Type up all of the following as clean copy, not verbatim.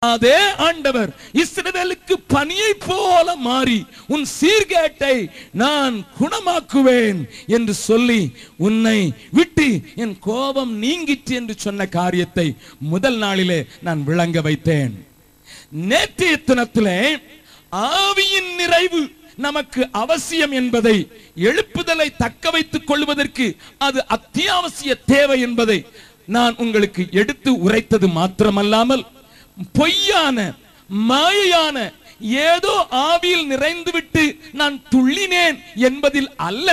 அதே ஆண்டவர் இஸ்ரவேலுக்கு பனியை போல மாறி உன் சீர்கேட்டை நான் குணமாக்குவேன் என்று சொல்லி உன்னை விட்டு என் கோபம் நீங்கிற்று என்று சொன்ன காரியத்தை முதல் நாளிலே நான் விளங்க வைத்தேன். நேற்றைய தினத்திலே ஆவியின் நிறைவு நமக்கு அவசியம் என்பதை, எழுப்புதலை தக்க வைத்துக் கொள்வதற்கு அது அத்தியாவசிய தேவை என்பதை நான் உங்களுக்கு எடுத்து உரைத்தது மாத்திரமல்லாமல், பொய்யான மாயையான ஏதோ ஆவியில் நிறைந்துவிட்டு நான் துள்ளினேன் என்பதில் அல்ல,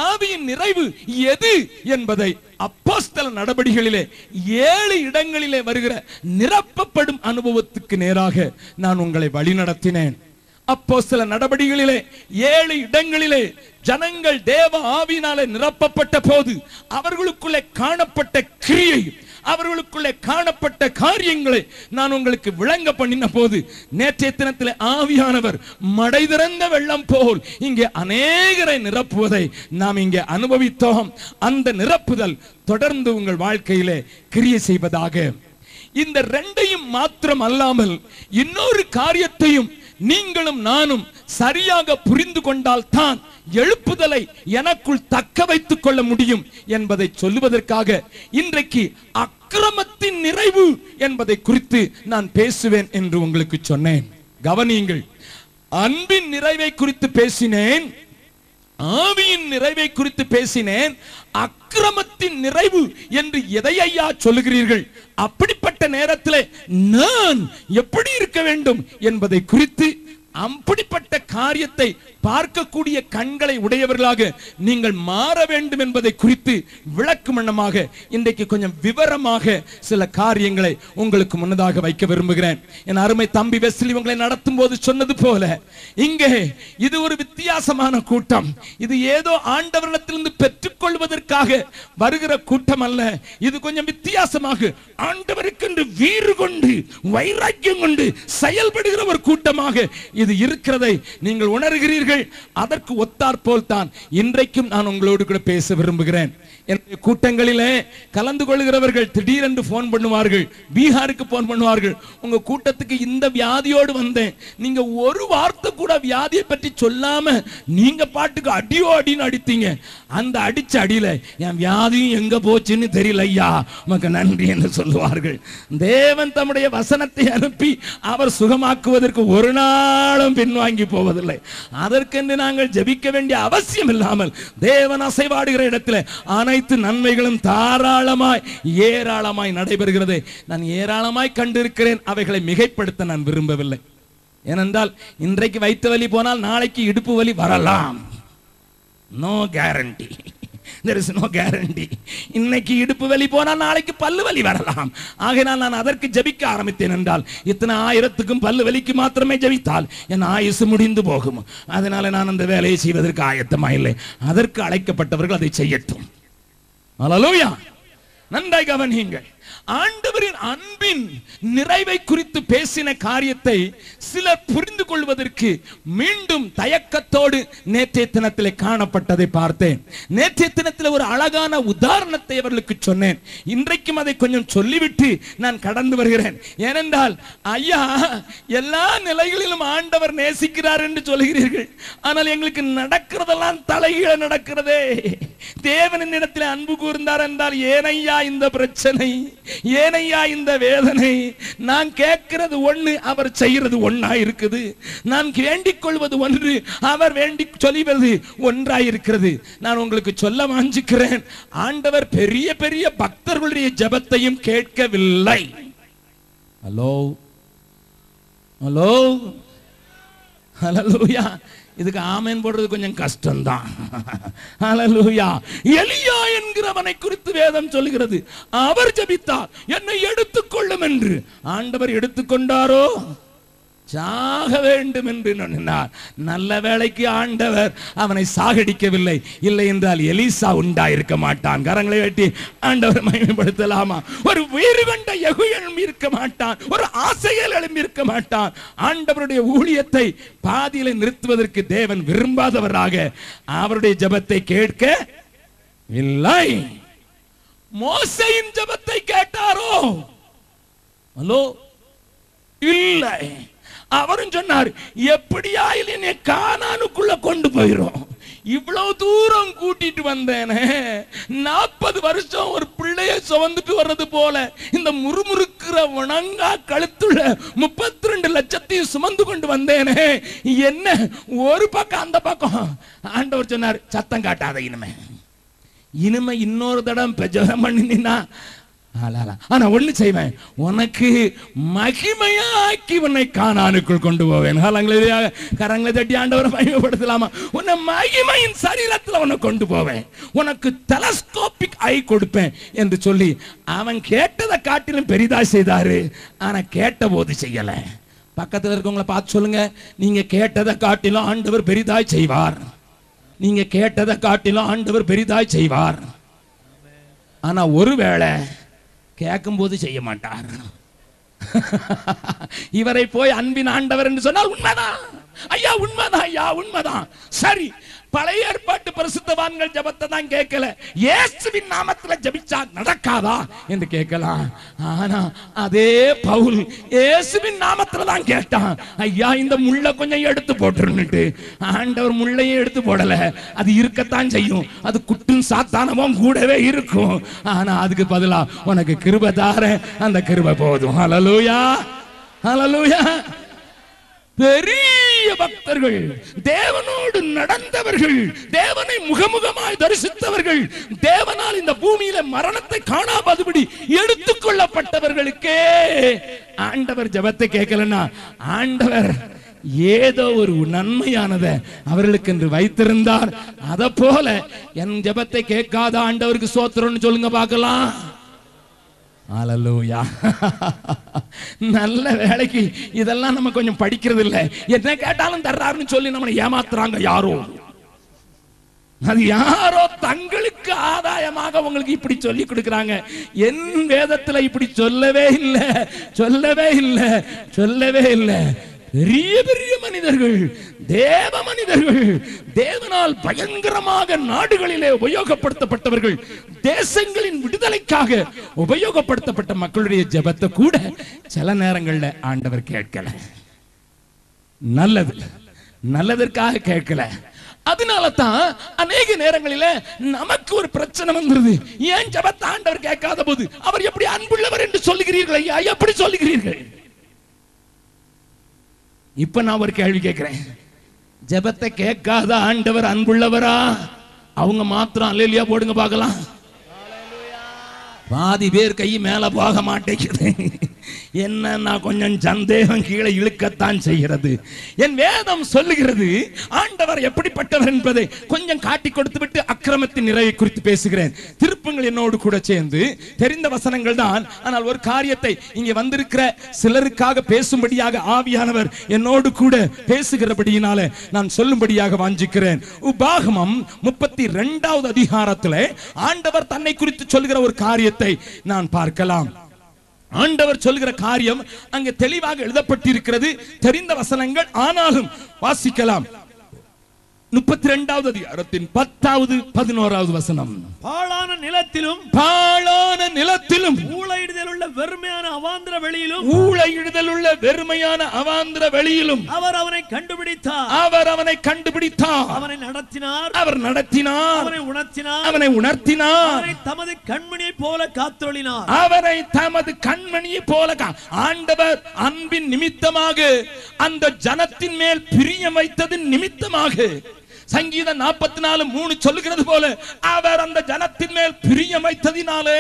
ஆவியின் நிறைவு எது என்பதை அப்போஸ்தல நடபடிகளிலே 7 இடங்களிலே வருகிற நிரப்பப்படும் அனுபவத்துக்கு நேராக நான் உங்களை வழிநடத்தினேன். அப்போஸ்தல நடபடிகளிலே 7 இடங்களிலே ஜனங்கள் தேவ ஆவியினாலே நிரப்பப்பட்ட போது அவர்களுக்குள்ளே காணப்பட்ட கிரியை, அவர்களுக்குள்ளே காணப்பட்ட காரியங்களை நான் உங்களுக்கு விளங்க பண்ணின போது, நேற்றைய தினத்திலே ஆவியானவர் மடை திறந்த வெள்ளம் போல் இங்கே அநேகரை நிரப்புவதை நாம் இங்கே அனுபவித்தோம். அந்த நிரப்புதல் தொடர்ந்து உங்கள் வாழ்க்கையிலே கிரியை செய்வதாக. இந்த 2ஐயும் மாத்திரம் அல்லாமல் இன்னொரு காரியத்தையும் நீங்களும் நானும் சரியாக புரிந்து கொண்டால் தான் எழுப்புதலை எனக்குள் தக்க வைத்துக் கொள்ள முடியும் என்பதை சொல்லுவதற்காக இன்றைக்கு அக்கிரமத்தின் நிறைவு என்பதை குறித்து நான் பேசுவேன் என்று உங்களுக்கு சொன்னேன். கவனியுங்கள், அன்பின் நிறைவை குறித்து பேசினேன், ஆவியின் நிறைவை குறித்து பேசினேன். அக்கிரமத்தின் நிறைவு என்று எதை ஐயா சொல்லுகிறீர்கள்? அப்படிப்பட்ட நேரத்தில் நான் எப்படி இருக்க வேண்டும் என்பதை குறித்து, அப்படிப்பட்ட காரியத்தை பார்க்கக்கூடிய கண்களை உடையவர்களாக நீங்கள் மாற வேண்டும் என்பதை குறித்து விளக்கும் வண்ணமாக இன்றைக்கு கொஞ்சம் விவரமாக சில காரியங்களை உங்களுக்கு முன்னதாக வைக்க விரும்புகிறேன். என் அருமை தம்பி வெஸ்லி உங்களை நடத்தும் போது சொன்னது போல, இங்கே இது ஒரு வித்தியாசமான கூட்டம். இது ஏதோ ஆண்டவரிடத்திலிருந்து பெற்றுக்கொள்வதற்காக வருகிற கூட்டம் அல்ல. இது கொஞ்சம் வித்தியாசமாக ஆண்டவருக்கென்று வீறு கொண்டு வைராக்கியம் கொண்டு செயல்படுகிற ஒரு கூட்டமாக இது இருக்கிறதை நீங்கள் உணர்கிறீர்கள். அதற்கு ஒத்தாற்போல் தான் இன்றைக்கும் நான் உங்களோடு கூட பேச விரும்புகிறேன். கூட்டங்களிலே கலந்து கொள்கிறவர்கள் திடீரென்று போன் பண்ணுவார்கள், பீகாருக்கு போன் பண்ணுவார்கள், உங்க கூட்டத்துக்கு இந்த வியாதியோடு வந்தேன், நீங்க ஒரு வார்த்தை கூட வியாதியை பற்றி சொல்லாம நீங்க பாட்டுக்கு அடியோ அடின்னு அடித்தீங்க. அந்த அடிச்ச அடியில என் வியாதியும் எங்க போச்சுன்னு தெரியல ஐயா, உமக்கு நன்றி என்று சொல்லுவார்கள். தேவன் தம்முடைய வசனத்தை அனுப்பி அவர் சுகமாக்குவதற்கு ஒரு நாளும் பின்வாங்கி போவதில்லை. அதற்கென்று நாங்கள் ஜெபிக்க வேண்டிய அவசியம் இல்லாமல் தேவன் அசைவாடுகிற இடத்துல அனைத்து நன்மைகளும் தாராளமாய் ஏராளமாய் நடைபெறுகிறது. நான் ஏராளமாய் கண்டிருக்கிறேன், அவைகளை மிகைப்படுத்த நான் விரும்பவில்லை. ஏனென்றால் இன்றைக்கு வயிற்று வலி போனால் நாளைக்கு இடுப்பு வலி வரலாம். No guarantee, there is no guarantee. இன்னைக்கு இடுப்பு வலி போனால் நாளைக்கு பல்லு வலி வரலாம். ஆகையால் நான் அதற்கு ஜெபிக்க ஆரம்பித்தேன். என்றால் இத்தனை 1000க்கும் பல்லு வலிக்கு மாத்திரமே ஜெபித்தால் என் ஆயுசு முடிந்து போகும். அதனால நான் அந்த வேலையை செய்வதற்கு ஆயத்தமா இல்லை. அதற்கு அழைக்கப்பட்டவர்கள் அதை செய்யட்டும். அல்லேலூயா. நன்றாய் கவனியுங்கள். ஆண்டவரின் அன்பின் நிறைவை குறித்து பேசின காரியத்தை சிலர் புரிந்து கொள்வதற்கு மீண்டும் தயக்கத்தோடு நேற்றைய தினத்திலே காணப்பட்டதை பார்த்தேன். நேற்றைய தினத்தில் ஒரு அழகான உதாரணத்தை அவர்களுக்கு சொன்னேன். இன்றைக்கும் அதை கொஞ்சம் சொல்லிவிட்டு நான் கடந்து வருகிறேன். ஏனென்றால் ஐயா, எல்லா நிலைகளிலும் ஆண்டவர் நேசிக்கிறார் என்று சொல்கிறீர்கள், ஆனால் எங்களுக்கு நடக்கிறதெல்லாம் தலைகீழ நடக்கிறதே. தேவனின் இடத்தில் அன்பு கூர்ந்தார் என்றால் ஏனையா இந்த பிரச்சனை, ஏனையா இந்த வேதனை? நான் கேட்கிறது ஒண்ணு, அவர் செய்கிறது ஒண்ணா இருக்குது. நான் வேண்டிக் கொள்வது ஒன்று, அவர் வேண்டி சொல்வது ஒன்றாய் இருக்கிறது. நான் உங்களுக்கு சொல்ல வாஞ்சிக்கிறேன், ஆண்டவர் பெரிய பெரிய பக்தர்களுடைய ஜெபத்தையும் கேட்கவில்லை. ஹலோ ஹலோ ஹல்லேலூயா. இதுக்கு ஆமென் போடுறது கொஞ்சம் கஷ்டம்தான். ஹல்லேலூயா. எலியா என்கிறவனை குறித்து வேதம் சொல்கிறது, அவர் ஜெபித்தார் என்னை எடுத்துக்கொள்ளும் என்று. ஆண்டவர் எடுத்துக்கொண்டாரோ? சாக வேண்டும் என்று எண்ணினார். நல்ல வேளைக்கு ஆண்டவர் அவனை சாகடிக்கவில்லை. இல்லை என்றால் எலிசா உண்டாயிருக்க மாட்டான். கரங்களை வெட்டி ஆண்டவர் மகிமைப்படுத்தலாமா? ஒரு வீறு கொண்ட யெகூ எழும்பி இருக்க மாட்டான், ஒரு ஆசையில் எழும்பி இருக்க மாட்டான். ஆண்டவருடைய ஊழியத்தை பாதியிலே நிறுத்துவதற்கு தேவன் விரும்பாதவராக அவருடைய ஜெபத்தை கேட்க இல்லை. மோசேயின் ஜெபத்தை கேட்டாரோ? ஹலோ, இல்லை. அவரும் சொன்னார், எப்படியாயிலும் என்னை கானானுக்குள்ள கொண்டு போயிரும். இவ்வளவு தூரம் கூட்டிட்டு வந்தேனே, 40 வருஷம் ஒரு பிள்ளைய சுமந்துட்டு வர்றது போல இந்த முறுமுறுக்கிற வணங்கா கழுத்துள்ள 32 லட்சத்தையும் சுமந்து கொண்டு வந்தேனே, என்ன ஒரு பக்கம் அந்த பக்கம். ஆண்டவர் சொன்னார், சத்தம் காட்டாத, இனிமே இன்னொரு தடவை ஜெபம் பண்ணினா ஆனா ஒண்ணு செய்வேன், உனக்கு மகிமையாக்கி உன்னை கானானுக்குள் கொண்டு போவேன். கரங்களை தட்டி ஆண்டவரை மகிமைப்படுத்தலாமா? உன்னை மகிமையின் சரீரத்தில் உன்னை கொண்டு போவேன், உனக்கு டெலஸ்கோபிக் ஐ கொடுப்பேன் என்று சொல்லி அவன் கேட்டதை காட்டிலும் பெரிதா செய்தாரு. ஆனா கேட்ட போது செய்யல. பக்கத்தில் இருக்கவங்களை பார்த்து சொல்லுங்க, நீங்க கேட்டதை காட்டிலும் ஆண்டவர் பெரிதாய் செய்வார். நீங்க கேட்டதை காட்டிலும் ஆண்டவர் பெரிதாய் செய்வார். ஆனா ஒருவேளை கேட்கும் போது செய்ய மாட்டார். இவரை போய் அன்பின் ஆண்டவர் என்று சொன்னால் உண்மைதான் ஐயா, உண்மைதான் ஐயா, உண்மைதான். சரி, பழைய ஏற்பாட்டு பரிசுத்தவான்கள் ஜெபத்தை தான் கேட்கல, இயேசுவின் நாமத்தில் ஜெபிச்சா நடக்காதா என்று கேட்கலாம். ஆனா அதே பவுல் இயேசுவின் நாமத்தில் தான் கேட்டான், ஐயா இந்த முள்ள கொஞ்சம் எடுத்து போட்டுருன்னுட்டு. ஆண்டவர் முள்ளையும் எடுத்து போடல, அது இருக்கத்தான் செய்யும், அது குட்டும் சாத்தானமும் கூடவே இருக்கும். ஆனா அதுக்கு பதிலா உனக்கு கிருபை தாரேன், அந்த கிருபை போதும். ஹல்லேலூயா, ஹல்லேலூயா. பெரிய பக்தர்கள், தேவனோடு நடந்தவர்கள், தேவனை முகமுகமாய் தரிசித்தவர்கள், தேவனால் இந்த பூமியில மரணத்தை காணாதபடி எடுத்துக் கொள்ளப்பட்டவர்களுக்கே ஆண்டவர் ஜெபத்தை கேட்கலன்னா, ஆண்டவர் ஏதோ ஒரு நன்மையானதை அவர்களுக்கு என்று வைத்திருந்தார். அத போல என் ஜெபத்தை கேட்காத ஆண்டவருக்கு ஸ்தோத்திரம்னு சொல்லுங்க பார்க்கலாம். ஹல்லேலூயா. நல்ல வேலைக்கு இதெல்லாம் நம்ம கொஞ்சம் படிக்கிறது இல்லை. என்ன கேட்டாலும் தர்றாருன்னு சொல்லி நம்மளை ஏமாத்துறாங்க யாரோ. அது யாரோ தங்களுக்கு ஆதாயமாக உங்களுக்கு இப்படி சொல்லி கொடுக்கிறாங்க. என் வேதத்துல இப்படி சொல்லவே இல்லை, சொல்லவே இல்லை, சொல்லவே இல்லை. பெரிய பெரிய மனிதர்கள், தேவ மனிதர்கள், தேவனால் பயங்கரமாக நாடுகளிலே உபயோகப்படுத்தப்பட்டவர்கள், தேசங்களின் விடுதலைக்காக உபயோகப்படுத்தப்பட்ட மக்களுடைய ஜெபத்தை கூட சில நேரங்கள்ல ஆண்டவர் கேட்கல. நல்லது, நல்லதற்காக கேட்கல. அதனால தான் அநேக நேரங்களில நமக்கு ஒரு பிரச்சனை வந்துருது. ஏன் ஜெபத்தை ஆண்டவர் கேட்காத போது அவர் எப்படி அன்புள்ளவர் என்று சொல்லுகிறீர்கள் ஐயா? எப்படி சொல்லுகிறீர்கள்? இப்ப நான் ஒரு கேள்வி கேட்கிறேன், ஜெபத்தை கேட்காத ஆண்டவர் அன்புள்ளவரா? அவங்க மாத்திரம் அல்லேலூயா போடுங்க பார்க்கலாம். பாதி பேர் கை மேல போக மாட்டேங்குது. என்ன கொஞ்சம் சந்தேகம் கீழே இழுக்கத்தான் செய்கிறது. என் வேதம் சொல்லுகிறது ஆண்டவர் எப்படிப்பட்டவர் என்பதை கொஞ்சம் காட்டி கொடுத்து விட்டு அக்கிரமத்தின் நிறைவை குறித்து பேசுகிறேன். திருப்பங்கள் என்னோடு கூட சேர்ந்து தெரிந்த வசனங்கள் தான். ஆனால் ஒரு காரியத்தை இங்கே வந்திருக்கிற சிலருக்காக பேசும்படியாக ஆவியானவர் என்னோடு கூட பேசுகிறபடியினால நான் சொல்லும்படியாக வாஞ்சிக்கிறேன். உபாகமம் 32வது அதிகாரத்தில் ஆண்டவர் தன்னை குறித்து சொல்லுகிற ஒரு காரியத்தை நான் பார்க்கலாம். ஆண்டவர் சொல்கிற காரியம் அங்கே தெளிவாக எழுதப்பட்டிருக்கிறது, தெரிந்த வசனங்கள். ஆனாலும் வாசிக்கலாம். 32வது அதிகாரத்தின் 10வது 11வது வசனம். பாழான நிலத்திலும், பாழான நிலத்திலும், ஊளையிடுதல் உள்ள வெறுமையான அவாந்திர வெளியிலும், ஊளையிடுதல் உள்ள வெறுமையான அவாந்திர வெளியிலும் அவர் அவனை கண்டுபிடித்தார். அவர் அவனை கண்டுபிடித்தார். அவனை நடத்தினார். அவர் நடத்தினார். அவனை உணர்த்தினார். அவனை உணர்த்தினார். அவனை தமது கண்மணியை போல காத்தொளினார். அவரை தமது கண்மணியை போல ஆண்டவர் அன்பின் நிமித்தமாக அந்த ஜனத்தின் மேல் பிரியம் வைத்ததின் நிமித்தமாக சங்கீதம் 44:3 சொல்லுகிறது போல அவர் அந்த ஜனத்தின் மேல் பிரியம் வைத்ததினாலே,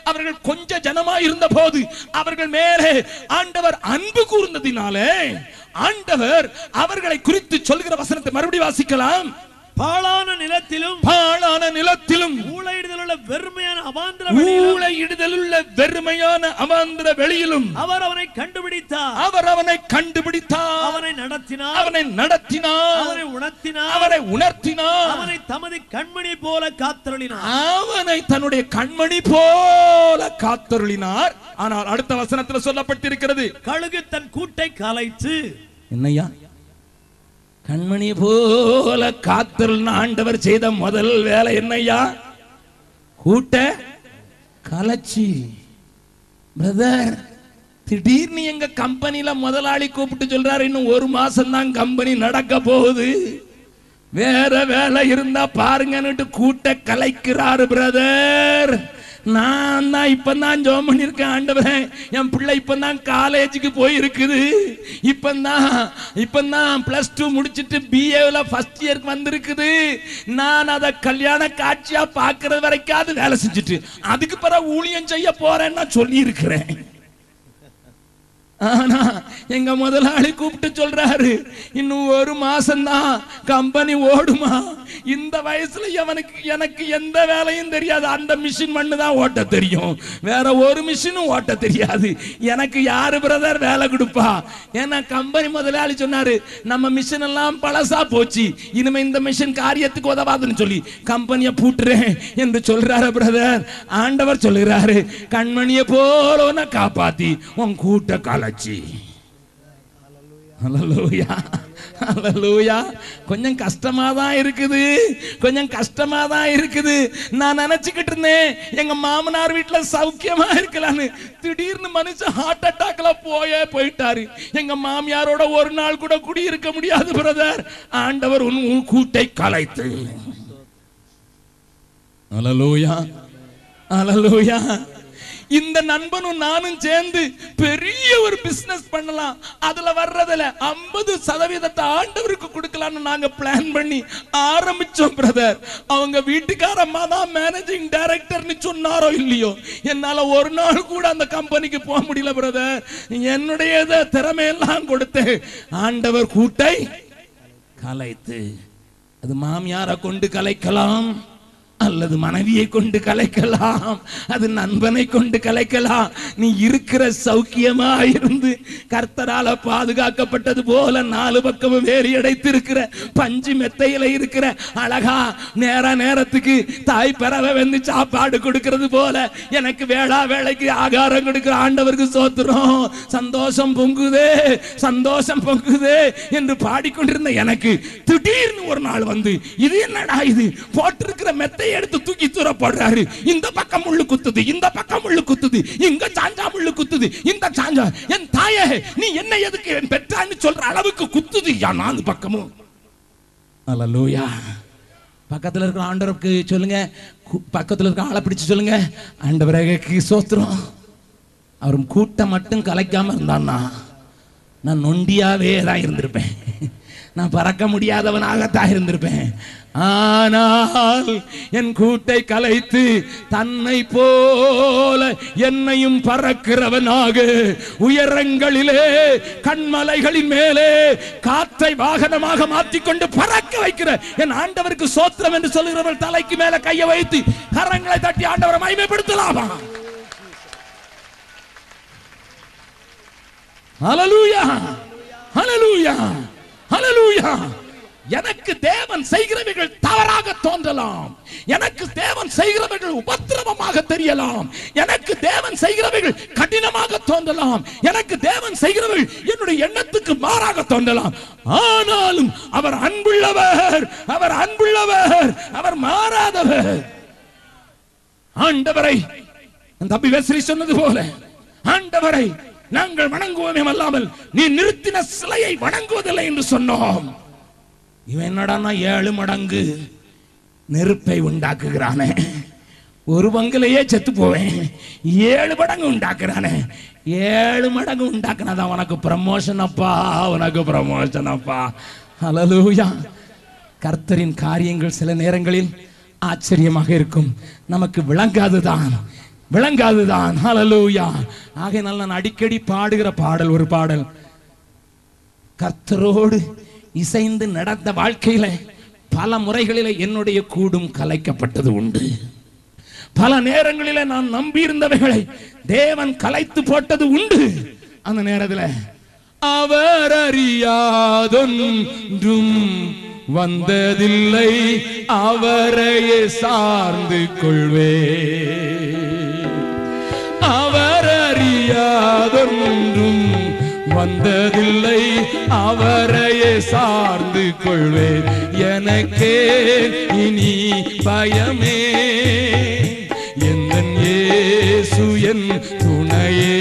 அவர்கள் கொஞ்ச ஜனமாய் இருந்த போது அவர்கள் மேலே ஆண்டவர் அன்பு கூர்ந்ததினாலே, ஆண்டவர் அவர்களை குறித்து சொல்கிற வசனத்தை மறுபடியும் வாசிக்கலாம். பாழான நிலத்திலும், பாழான நிலத்திலும், ஊளையிடுதல் உள்ள வெறுமையான அவாந்திர வெளியிலும், ஊளையிடுதல் உள்ள வெறுமையான அவாந்திர வெளியிலும் அவர் அவனை கண்டுபிடித்தார். அவர் அவனை கண்டுபிடித்தார். அவனை நடத்தினார். அவனை நடத்தினார். அவனை உணர்த்தினார். அவரை உணர்த்தினார். அவனை தமது கண்மணி போல காத்தருளினார். அவனை தன்னுடைய கண்மணி போல காத்தருளினார். ஆனால் அடுத்த வசனத்தில் சொல்லப்பட்டிருக்கிறது, கழுகு தன் கூட்டை கலைத்து. என்னையா கண்மணி போல காத்தருளின ஆண்டவர் செய்த முதல் வேலை என்னையா? கூட்ட கலச்சி. பிரதர், திடீர்னு எங்க கம்பெனில முதலாளி கூப்பிட்டு சொல்றாரு, இன்னும் 1 மாசம் தான் கம்பெனி நடக்க போகுது, வேற வேலை இருந்தா பாருங்கன்னுட்டு கூட்ட கலைக்கிறாரு பிரதர். நான் தான் இப்பதான் ஜெபம் பண்ணிருக்கேன், ஆண்டவரே என் பிள்ளை இப்பதான் காலேஜுக்கு போயிருக்குது, இப்பதான் +2 முடிச்சிட்டு BA ஃபர்ஸ்ட் இயருக்கு வந்திருக்குது, நான் அதை கல்யாண காட்சியா பாக்குறது வரைக்காவது வேலை செஞ்சுட்டு அதுக்கு பிறகு ஊழியம் செய்ய போறேன்னு நான் சொல்லி இருக்கிறேன். ஆனா எங்க முதலாளி கூப்பிட்டு சொல்றாரு, இன்னும் 1 மாசம் தான் கம்பெனி ஓடுமா, இந்த வயசுல எனக்கு எந்த வேலையும் தெரியாது, அந்த மிஷின் மண்ணு தான் ஓட்ட தெரியும், வேற ஒரு மிஷினும் ஓட்ட தெரியாது, எனக்கு யாரு பிரதர் வேலை கொடுப்பா? ஏன்னா கம்பெனி முதலாளி சொன்னாரு, நம்ம மிஷின் எல்லாம் பழசா போச்சு, இனிமே இந்த மிஷின் காரியத்துக்கு உதவாதுன்னு சொல்லி கம்பெனியை பூட்டுறேன் என்று சொல்றாரு பிரதர். ஆண்டவர் சொல்லுறாரு, கண்மணியை போல காப்பாத்தி உன் கூட்ட கால. கொஞ்சம் கஷ்டமா தான் இருக்குது, நான் நினைச்சுக்கிட்டு இருந்தேன் எங்க மாமனார் வீட்டுல சௌக்கியமா இருக்கலான்னு, திடீர்னு மனுஷன் ஹார்ட் அட்டாக்ல போயிட்டாரு, எங்க மாமியாரோட ஒரு நாள் கூட குடியிருக்க முடியாது பிரதர், ஆண்டவர் உன் கூட்டை கலைத்து. அல்லேலூயா, அல்லேலூயா. இந்த நண்பனும் நானும் சேர்ந்து பெரிய ஒரு பிசினஸ் பண்ணலாம், அதுல வர்றதுல 50% ஆண்டவருக்கு கொடுக்கலாம்னு நாங்க பிளான் பண்ணி ஆரம்பிச்சோம் பிரதர். அவங்க வீட்டுக்கார அம்மா தான் மேனேஜிங் டைரக்டர்னு சொன்னாரோ இல்லையோ, என்னால ஒரு நாள் கூட அந்த கம்பெனிக்கு போக முடியல பிரதர். என்னுடைய திறமையெல்லாம் கொடுத்து ஆண்டவர் கூட்டை கலைத்து. அது மாமியாரை கொண்டு கலைக்கலாம், அல்லது மனைவியை கொண்டு கலைக்கலாம், அது நண்பனை கொண்டு கலைக்கலாம். நீ இருக்கிற சௌக்கியமா இருந்து கர்த்தரால பாதுகாக்கப்பட்டது போல 4 பக்கமும் வேலி அடைத்திருக்கிற பஞ்சு மெத்தையில இருக்கிற அழகா நேரத்துக்கு தாய் பறவை வந்து சாப்பாடு கொடுக்கிறது போல எனக்கு வேளைக்கு ஆகாரம் கொடுக்கிற ஆண்டவருக்கு ஸ்தோத்திரம். சந்தோஷம் பொங்குதே, சந்தோஷம் பொங்குதே என்று பாடிக்கொண்டிருந்த எனக்கு திடீர்னு ஒரு நாள் வந்து, இது என்னடா இது, போட்டிருக்கிற மெத்தை எடுத்து தூக்கி தூர போடுறாரு, இந்த பக்கம் முள்ளு குத்துது, இந்த பக்கம் முள்ளு குத்துது, இங்க சாஞ்சா முள்ளு குத்துது, இந்த சாஞ்சா, என் தாயே நீ என்ன எதுக்கு பெற்றான்னு சொல்ற அளவுக்கு குத்துது 4 பக்கமும். அல்லேலூயா. பக்கத்துல இருக்கிற ஆண்டவருக்கு சொல்லுங்க, பக்கத்துல இருக்க ஆளை பிடிச்சு சொல்லுங்க, ஆண்டவருக்கு ஸ்தோத்திரம். அவரும் கூட்டம் மட்டும் கலைக்காம இருந்தான்னா நான் நொண்டியாவே தான் இருந்திருப்பேன், நான் பறக்க முடியாதவனாகத்தான் இருந்திருப்பேன். ஆனால் என் கூட்டை கலைத்து தன்னை போல என்னையும் பறக்கிறவனாக உயரங்களிலே கண்மலைகளின் மேலே காற்றை வாகனமாக மாற்றிக்கொண்டு பறக்க வைக்கிற என் ஆண்டவருக்கு ஸ்தோத்திரம் என்று சொல்லுகிறவர்கள் தலைக்கு மேல கையை வைத்து கரங்களை தட்டி ஆண்டவரை மகிமைப்படுத்தலாமா? ஹல்லேலூயா, ஹல்லேலூயா, ஹல்லேலூயா. எனக்கு தேவன் செய்கிறவைகள் தவறாக தோன்றலாம், எனக்கு தேவன் செய்கிறவைகள் உபத்திரவமாக தெரியலாம், எனக்கு தேவன் செய்கிறவைகள் கடினமாக தோன்றலாம், எனக்கு தேவன் செய்கிறவைகள் என்னுடைய எண்ணத்துக்கு மாறாக தோன்றலாம். ஆனாலும் அவர் அன்புள்ளவர், அவர் அன்புள்ளவர், அவர் மாறாதவர். ஆண்டவரை தம்பி வெஸ்லி சொன்னது போல, ஆண்டவரை நாங்கள் வணங்குவோமே அல்லாமல் நீ நிறுத்தின சிலையை வணங்குவதில்லை என்று சொன்னோம். இவன் என்னடா 7 மடங்கு நெருப்பை உண்டாக்குகிறானே, ஒரு பங்குலையே செத்து போவேன், 7 மடங்கு உண்டாக்குறானே, 7 மடங்கு உண்டாக்குனதான் உனக்கு ப்ரமோஷன் அப்பா, உனக்கு ப்ரமோஷன் அப்பா. ஹல்லேலூயா. கர்த்தரின் காரியங்கள் சில நேரங்களில் ஆச்சரியமாக இருக்கும், நமக்கு விளங்காதுதான். ஹல்லேலூயா. ஆகையால் நான் அடிக்கடி பாடுகிற பாடல் ஒரு பாடல், கர்த்தரோடு இசைந்து நடந்த வாழ்க்கையில பல முறைகளில என்னுடைய கூடும் கலைக்கப்பட்டது உண்டு. பல நேரங்களில நான் நம்பி இருந்தவைகளை தேவன் கலைத்து போட்டது உண்டு. அந்த நேரத்தில் அவர் அறியாதொன்றும் வந்ததில்லை, அவரையே சார்ந்து கொள்வே. அவர் அறியாதொன்றும் வந்ததில்லை, அவரையே சார்ந்து கொள்வேன். எனக்கே இனி பயமே, எந்தன் இயேசு என் துணையே.